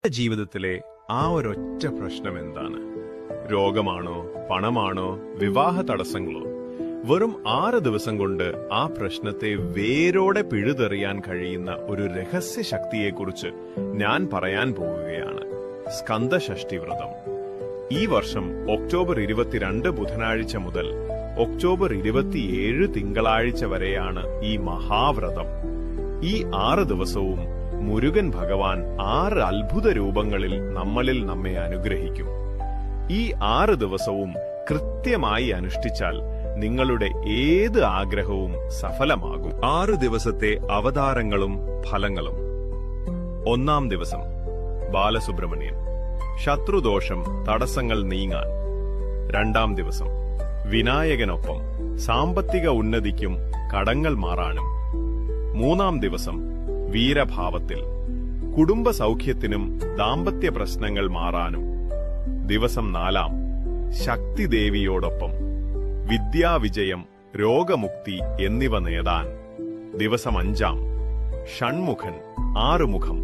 ജീവിതത്തിലെ ആ ഒരൊറ്റ പ്രശ്നം എന്താണ്? രോഗമാണോ, പണമാണോ, വിവാഹ തടസ്സങ്ങളോ? വെറും 6 ദിവസം കൊണ്ട് ആ പ്രശ്നത്തെ വേരോടെ പിഴുതെറിയാൻ കഴിയുന്ന ഒരു രഹസ്യ ശക്തിയെക്കുറിച്ച് ഞാൻ പറയാൻ പോവുകയാണ്. സ്കന്ദഷഷ്ഠി വ്രതം. ഈ വർഷം ഒക്ടോബർ 22 ബുധനാഴ്ച മുതൽ ഒക്ടോബർ 27 തിങ്കളാഴ്ച വരെയാണ് ഈ മഹാവ്രതം. ഈ 6 ദിവസവും മുരുകൻ ഭഗവാൻ 6 അത്ഭുത രൂപങ്ങളിൽ നമ്മെ അനുഗ്രഹിക്കും. ഈ 6 ദിവസവും കൃത്യമായി അനുഷ്ഠിച്ചാൽ നിങ്ങളുടെ ഏത് ആഗ്രഹവും സഫലമാകും. 6 ദിവസത്തെ അവതാരങ്ങളും ഫലങ്ങളും. 1-ാം ദിവസം ബാലസുബ്രഹ്മണ്യൻ. ശത്രുദോഷം, തടസ്സങ്ങൾ നീങ്ങാൻ. 2-ാം ദിവസം വിനായകനൊപ്പം സാമ്പത്തിക ഉന്നതിക്കും കടങ്ങൾ മാറാനും. 3-ാം ദിവസം വീരഭാവത്തിൽ കുടുംബ സൗഖ്യത്തിനും ദാമ്പത്യ പ്രശ്നങ്ങൾ മാറാനും. ദിവസം 4-ാം ശക്തിദേവിയോടൊപ്പം വിദ്യാവിജയം, രോഗമുക്തി എന്നിവ നേടാൻ. ദിവസം 5-ാം ഷൺമുഖൻ, 6 മുഖം,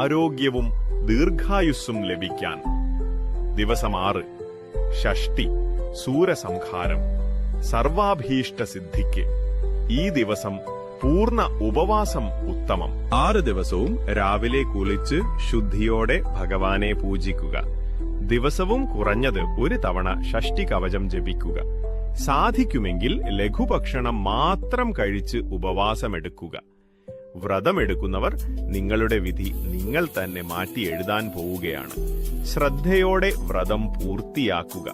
ആരോഗ്യവും ദീർഘായുസ്സും ലഭിക്കാൻ. ദിവസം 6 ഷഷ്ടി സൂരസംഹാരം, സർവാഭീഷ്ട സിദ്ധിക്ക്. ഈ ദിവസം പൂർണ്ണ ഉപവാസം ഉത്തമം. 6 ദിവസവും രാവിലെ കുളിച്ച് ശുദ്ധിയോടെ ഭഗവാനെ പൂജിക്കുക. ദിവസവും കുറഞ്ഞത് 1 തവണ ഷഷ്ടി കവചം ജപിക്കുക. സാധിക്കുമെങ്കിൽ ലഘുഭക്ഷണം മാത്രം കഴിച്ച് ഉപവാസമെടുക്കുക. വ്രതമെടുക്കുന്നവർ നിങ്ങളുടെ വിധി നിങ്ങൾ തന്നെ മാറ്റി എഴുതാൻ പോവുകയാണ്. ശ്രദ്ധയോടെ വ്രതം പൂർത്തിയാക്കുക.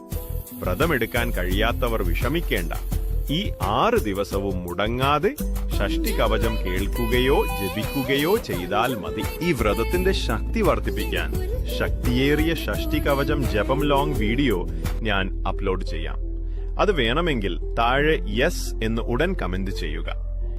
വ്രതമെടുക്കാൻ കഴിയാത്തവർ വിഷമിക്കേണ്ട. ഈ 6 ദിവസവും മുടങ്ങാതെ ഷഷ്ടി കവചം കേൾക്കുകയോ ജപിക്കുകയോ ചെയ്താൽ മതി. ഈ വ്രതത്തിന്റെ ശക്തി വർദ്ധിപ്പിക്കാൻ ശക്തിയേറിയ ഷഷ്ടി കവചം ജപം ലോങ് വീഡിയോ ഞാൻ അപ്ലോഡ് ചെയ്യാം. അത് വേണമെങ്കിൽ താഴെ യെസ് എന്ന് ഉടൻ കമന്റ് ചെയ്യുക.